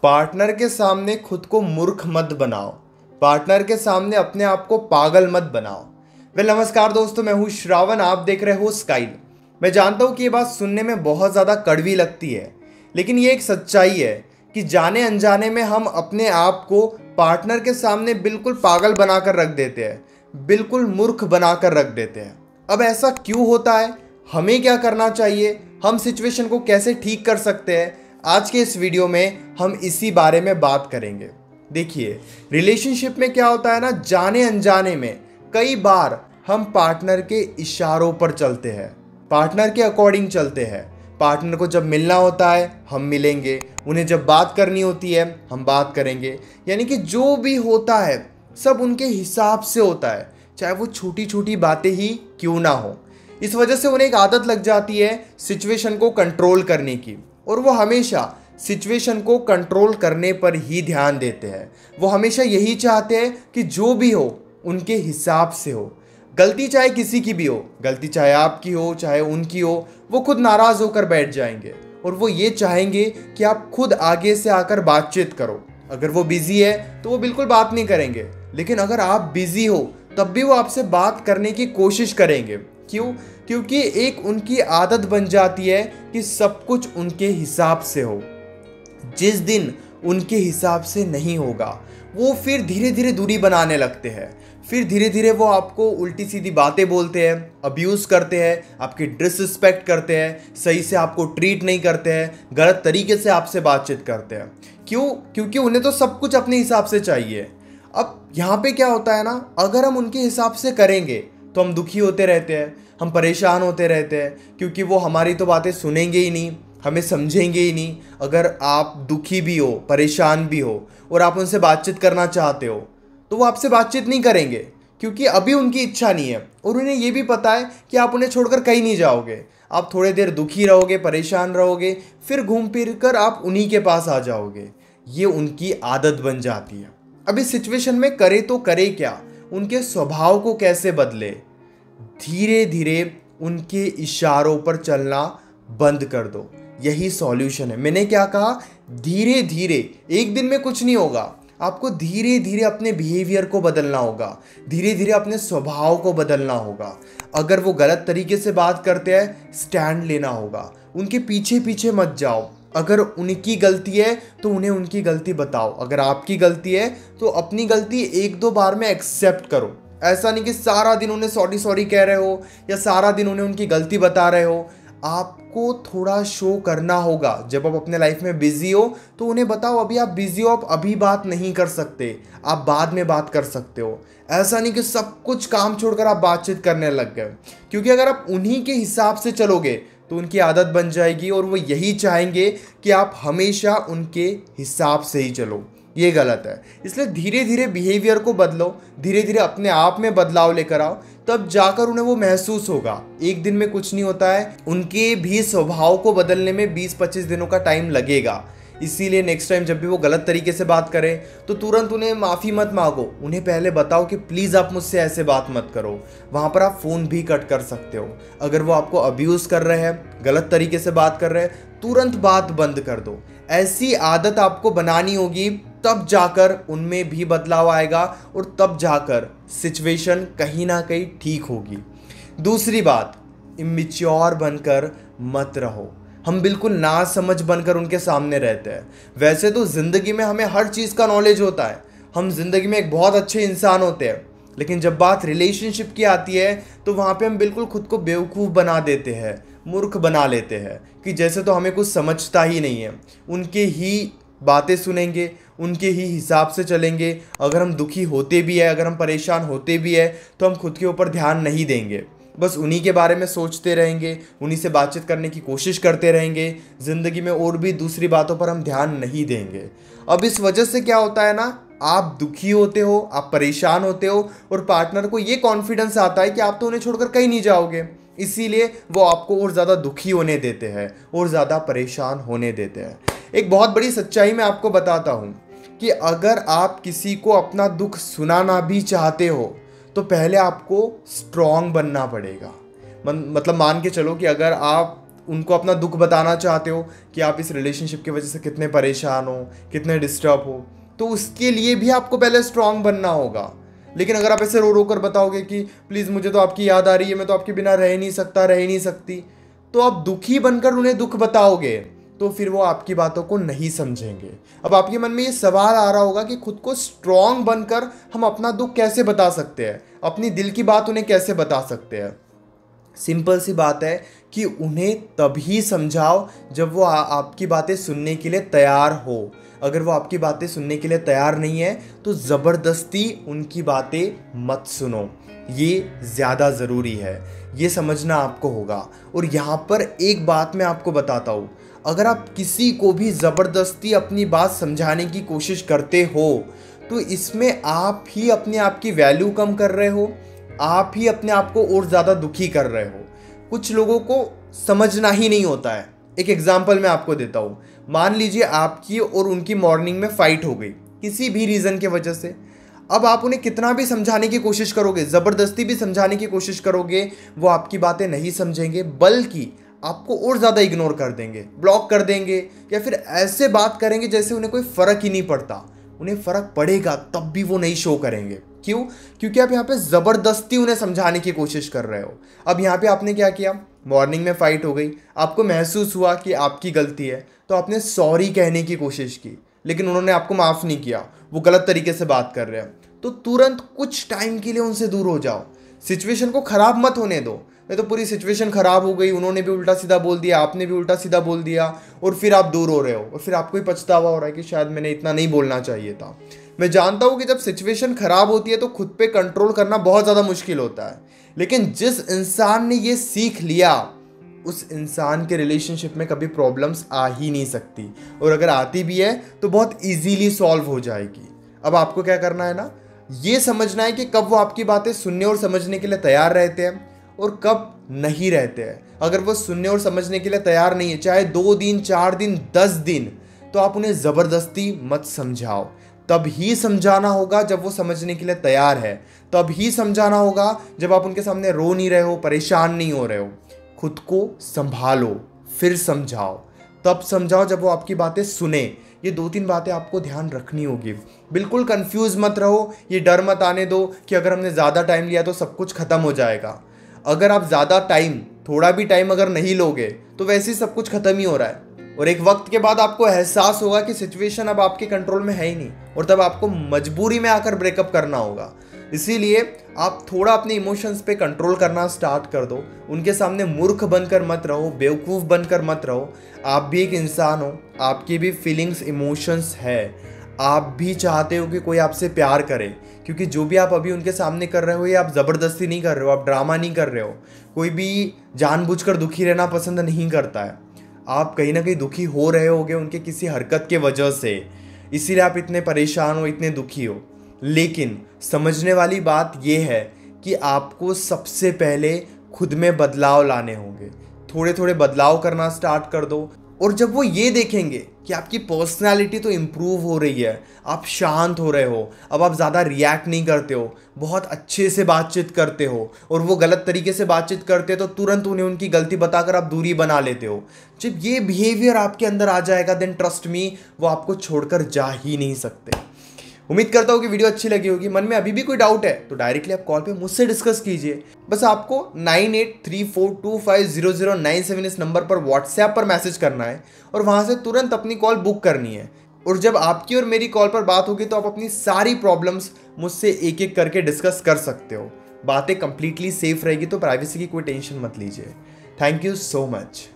Partner के सामने खुद को मूर्ख मत बनाओ। पार्टनर के सामने अपने आप को पागल मत बनाओ। नमस्कार दोस्तों, मैं हूँ श्रावण, आप देख रहे हो स्काइल। मैं जानता हूँ कि ये बात सुनने में बहुत ज़्यादा कड़वी लगती है, लेकिन ये एक सच्चाई है कि जाने अनजाने में हम अपने आप को पार्टनर के सामने बिल्कुल पागल बनाकर रख देते हैं, बिल्कुल मूर्ख बनाकर रख देते हैं। अब ऐसा क्यों होता है, हमें क्या करना चाहिए, हम सिचुएशन को कैसे ठीक कर सकते हैं, आज के इस वीडियो में हम इसी बारे में बात करेंगे। देखिए, रिलेशनशिप में क्या होता है ना, जाने अनजाने में कई बार हम पार्टनर के इशारों पर चलते हैं, पार्टनर के अकॉर्डिंग चलते हैं। पार्टनर को जब मिलना होता है हम मिलेंगे, उन्हें जब बात करनी होती है हम बात करेंगे। यानी कि जो भी होता है सब उनके हिसाब से होता है, चाहे वो छोटी छोटी बातें ही क्यों ना हो। इस वजह से उन्हें एक आदत लग जाती है सिचुएशन को कंट्रोल करने की, और वो हमेशा सिचुएशन को कंट्रोल करने पर ही ध्यान देते हैं। वो हमेशा यही चाहते हैं कि जो भी हो उनके हिसाब से हो। गलती चाहे किसी की भी हो, गलती चाहे आपकी हो चाहे उनकी हो, वो खुद नाराज़ होकर बैठ जाएंगे और वो ये चाहेंगे कि आप खुद आगे से आकर बातचीत करो। अगर वो बिजी है तो वो बिल्कुल बात नहीं करेंगे, लेकिन अगर आप बिजी हो तब भी वो आपसे बात करने की कोशिश करेंगे। क्यों? क्योंकि एक उनकी आदत बन जाती है कि सब कुछ उनके हिसाब से हो। जिस दिन उनके हिसाब से नहीं होगा वो फिर धीरे धीरे दूरी बनाने लगते हैं। फिर धीरे धीरे वो आपको उल्टी सीधी बातें बोलते हैं, अब्यूज़ करते हैं, आपकी डिसरिस्पेक्ट करते हैं, सही से आपको ट्रीट नहीं करते हैं, गलत तरीके से आपसे बातचीत करते हैं। क्यों? क्योंकि उन्हें तो सब कुछ अपने हिसाब से चाहिए। अब यहाँ पे क्या होता है ना, अगर हम उनके हिसाब से करेंगे तो हम दुखी होते रहते हैं, हम परेशान होते रहते हैं, क्योंकि वो हमारी तो बातें सुनेंगे ही नहीं, हमें समझेंगे ही नहीं। अगर आप दुखी भी हो, परेशान भी हो और आप उनसे बातचीत करना चाहते हो तो वो आपसे बातचीत नहीं करेंगे, क्योंकि अभी उनकी इच्छा नहीं है और उन्हें ये भी पता है कि आप उन्हें छोड़कर कहीं नहीं जाओगे। आप थोड़ी देर दुखी रहोगे, परेशान रहोगे, फिर घूम फिर कर आप उन्हीं के पास आ जाओगे। ये उनकी आदत बन जाती है। अब इस सिचुएशन में करे तो करे क्या, उनके स्वभाव को कैसे बदले? धीरे धीरे उनके इशारों पर चलना बंद कर दो, यही सॉल्यूशन है। मैंने क्या कहा, धीरे धीरे, एक दिन में कुछ नहीं होगा। आपको धीरे धीरे अपने बिहेवियर को बदलना होगा, धीरे धीरे अपने स्वभाव को बदलना होगा। अगर वो गलत तरीके से बात करते हैं, स्टैंड लेना होगा, उनके पीछे पीछे मत जाओ। अगर उनकी गलती है तो उन्हें उनकी गलती बताओ, अगर आपकी गलती है तो अपनी गलती एक दो बार में एक्सेप्ट करो। ऐसा नहीं कि सारा दिन उन्हें सॉरी सॉरी कह रहे हो या सारा दिन उन्हें उनकी गलती बता रहे हो। आपको थोड़ा शो करना होगा। जब आप अपने लाइफ में बिजी हो तो उन्हें बताओ अभी आप बिजी हो, आप अभी बात नहीं कर सकते, आप बाद में बात कर सकते हो। ऐसा नहीं कि सब कुछ काम छोड़कर आप बातचीत करने लग गए, क्योंकि अगर आप उन्हीं के हिसाब से चलोगे तो उनकी आदत बन जाएगी और वो यही चाहेंगे कि आप हमेशा उनके हिसाब से ही चलो। ये गलत है। इसलिए धीरे धीरे बिहेवियर को बदलो, धीरे धीरे अपने आप में बदलाव लेकर आओ, तब जाकर उन्हें वो महसूस होगा। एक दिन में कुछ नहीं होता है, उनके भी स्वभाव को बदलने में 20-25 दिनों का टाइम लगेगा। इसीलिए नेक्स्ट टाइम जब भी वो गलत तरीके से बात करें तो तुरंत उन्हें माफ़ी मत मांगो, उन्हें पहले बताओ कि प्लीज़ आप मुझसे ऐसे बात मत करो। वहाँ पर आप फ़ोन भी कट कर सकते हो। अगर वो आपको अब्यूज़ कर रहे हैं, गलत तरीके से बात कर रहे हैं, तुरंत बात बंद कर दो। ऐसी आदत आपको बनानी होगी, तब जाकर उनमें भी बदलाव आएगा और तब जाकर सिचुएशन कहीं ना कहीं ठीक होगी। दूसरी बात, इमेच्योर बनकर मत रहो। हम बिल्कुल ना समझ बनकर उनके सामने रहते हैं। वैसे तो ज़िंदगी में हमें हर चीज़ का नॉलेज होता है, हम ज़िंदगी में एक बहुत अच्छे इंसान होते हैं, लेकिन जब बात रिलेशनशिप की आती है तो वहाँ पे हम बिल्कुल खुद को बेवकूफ़ बना देते हैं, मूर्ख बना लेते हैं, कि जैसे तो हमें कुछ समझता ही नहीं है। उनके ही बातें सुनेंगे, उनके ही हिसाब से चलेंगे। अगर हम दुखी होते भी है, अगर हम परेशान होते भी है तो हम खुद के ऊपर ध्यान नहीं देंगे, बस उन्हीं के बारे में सोचते रहेंगे, उन्हीं से बातचीत करने की कोशिश करते रहेंगे। ज़िंदगी में और भी दूसरी बातों पर हम ध्यान नहीं देंगे। अब इस वजह से क्या होता है ना, आप दुखी होते हो, आप परेशान होते हो और पार्टनर को ये कॉन्फिडेंस आता है कि आप तो उन्हें छोड़कर कहीं नहीं जाओगे। इसीलिए वो आपको और ज़्यादा दुखी होने देते हैं और ज़्यादा परेशान होने देते हैं। एक बहुत बड़ी सच्चाई मैं आपको बताता हूँ कि अगर आप किसी को अपना दुख सुनाना भी चाहते हो तो पहले आपको स्ट्रॉन्ग बनना पड़ेगा। मतलब मान के चलो कि अगर आप उनको अपना दुख बताना चाहते हो कि आप इस रिलेशनशिप की वजह से कितने परेशान हो, कितने डिस्टर्ब हो, तो उसके लिए भी आपको पहले स्ट्रांग बनना होगा। लेकिन अगर आप ऐसे रो रो कर बताओगे कि प्लीज़ मुझे तो आपकी याद आ रही है, मैं तो आपके बिना रह नहीं सकता, रह नहीं सकती, तो आप दुखी बनकर उन्हें दुख बताओगे, तो फिर वो आपकी बातों को नहीं समझेंगे। अब आपके मन में ये सवाल आ रहा होगा कि खुद को स्ट्रांग बनकर हम अपना दुख कैसे बता सकते हैं, अपनी दिल की बात उन्हें कैसे बता सकते हैं। सिंपल सी बात है कि उन्हें तभी समझाओ जब वो आपकी बातें सुनने के लिए तैयार हो। अगर वो आपकी बातें सुनने के लिए तैयार नहीं है तो ज़बरदस्ती उनकी बातें मत सुनो, ये ज़्यादा ज़रूरी है, ये समझना आपको होगा। और यहाँ पर एक बात मैं आपको बताता हूँ, अगर आप किसी को भी ज़बरदस्ती अपनी बात समझाने की कोशिश करते हो तो इसमें आप ही अपने आप की वैल्यू कम कर रहे हो, आप ही अपने आप को और ज़्यादा दुखी कर रहे हो। कुछ लोगों को समझना ही नहीं होता है। एक एग्जाम्पल मैं आपको देता हूँ। मान लीजिए आपकी और उनकी मॉर्निंग में फाइट हो गई किसी भी रीज़न की वजह से। अब आप उन्हें कितना भी समझाने की कोशिश करोगे, ज़बरदस्ती भी समझाने की कोशिश करोगे, वो आपकी बातें नहीं समझेंगे, बल्कि आपको और ज़्यादा इग्नोर कर देंगे, ब्लॉक कर देंगे, या फिर ऐसे बात करेंगे जैसे उन्हें कोई फ़र्क ही नहीं पड़ता। उन्हें फ़र्क पड़ेगा तब भी वो नहीं शो करेंगे। क्यों? क्योंकि आप यहाँ पे ज़बरदस्ती उन्हें समझाने की कोशिश कर रहे हो। अब यहाँ पे आपने क्या किया, मॉर्निंग में फ़ाइट हो गई, आपको महसूस हुआ कि आपकी गलती है, तो आपने सॉरी कहने की कोशिश की, लेकिन उन्होंने आपको माफ़ नहीं किया, वो गलत तरीके से बात कर रहे हैं, तो तुरंत कुछ टाइम के लिए उनसे दूर हो जाओ। सिचुएशन को ख़राब मत होने दो, नहीं तो पूरी सिचुएशन ख़राब हो गई, उन्होंने भी उल्टा सीधा बोल दिया, आपने भी उल्टा सीधा बोल दिया, और फिर आप दूर हो रहे हो, और फिर आपको ही पछतावा हो रहा है कि शायद मैंने इतना नहीं बोलना चाहिए था। मैं जानता हूँ कि जब सिचुएशन ख़राब होती है तो खुद पे कंट्रोल करना बहुत ज़्यादा मुश्किल होता है, लेकिन जिस इंसान ने ये सीख लिया उस इंसान के रिलेशनशिप में कभी प्रॉब्लम्स आ ही नहीं सकती, और अगर आती भी है तो बहुत ईजीली सॉल्व हो जाएगी। अब आपको क्या करना है ना, ये समझना है कि कब वो आपकी बातें सुनने और समझने के लिए तैयार रहते हैं और कब नहीं रहते हैं। अगर वो सुनने और समझने के लिए तैयार नहीं है, चाहे 2 दिन, 4 दिन, 10 दिन, तो आप उन्हें ज़बरदस्ती मत समझाओ। तब ही समझाना होगा जब वो समझने के लिए तैयार है, तब ही समझाना होगा जब आप उनके सामने रो नहीं रहे हो, परेशान नहीं हो रहे हो। खुद को संभालो, फिर समझाओ। तब समझाओ जब वो आपकी बातें सुने। ये 2-3 बातें आपको ध्यान रखनी होगी। बिल्कुल कंफ्यूज मत रहो, ये डर मत आने दो कि अगर हमने ज़्यादा टाइम लिया तो सब कुछ ख़त्म हो जाएगा। अगर आप ज़्यादा टाइम, थोड़ा भी टाइम अगर नहीं लोगे तो वैसे ही सब कुछ ख़त्म ही हो रहा है, और एक वक्त के बाद आपको एहसास होगा कि सिचुएशन अब आपके कंट्रोल में है ही नहीं, और तब आपको मजबूरी में आकर ब्रेकअप करना होगा। इसीलिए आप थोड़ा अपने इमोशंस पे कंट्रोल करना स्टार्ट कर दो। उनके सामने मूर्ख बनकर मत रहो, बेवकूफ़ बनकर मत रहो। आप भी एक इंसान हो, आपकी भी फीलिंग्स, इमोशंस है। आप भी चाहते हो कि कोई आपसे प्यार करे, क्योंकि जो भी आप अभी उनके सामने कर रहे हो ये आप ज़बरदस्ती नहीं कर रहे हो, आप ड्रामा नहीं कर रहे हो। कोई भी जानबूझकर दुखी रहना पसंद नहीं करता है। आप कहीं ना कहीं दुखी हो रहे होगे उनके किसी हरकत के वजह से, इसीलिए आप इतने परेशान हो, इतने दुखी हो। लेकिन समझने वाली बात यह है कि आपको सबसे पहले खुद में बदलाव लाने होंगे। थोड़े थोड़े बदलाव करना स्टार्ट कर दो, और जब वो ये देखेंगे कि आपकी पर्सनालिटी तो इम्प्रूव हो रही है, आप शांत हो रहे हो, अब आप ज़्यादा रिएक्ट नहीं करते हो, बहुत अच्छे से बातचीत करते हो, और वो गलत तरीके से बातचीत करते हो तो तुरंत उन्हें उनकी गलती बताकर आप दूरी बना लेते हो। जब ये बिहेवियर आपके अंदर आ जाएगा, देन ट्रस्ट मी, वो आपको छोड़कर जा ही नहीं सकते। उम्मीद करता हूँ कि वीडियो अच्छी लगी होगी। मन में अभी भी कोई डाउट है तो डायरेक्टली आप कॉल पे मुझसे डिस्कस कीजिए। बस आपको 9834250097 इस नंबर पर व्हाट्सएप पर मैसेज करना है, और वहाँ से तुरंत अपनी कॉल बुक करनी है। और जब आपकी और मेरी कॉल पर बात होगी तो आप अपनी सारी प्रॉब्लम्स मुझसे एक एक करके डिस्कस कर सकते हो। बातें कंप्लीटली सेफ रहेगी, तो प्राइवेसी की कोई टेंशन मत लीजिए। Thank you so much.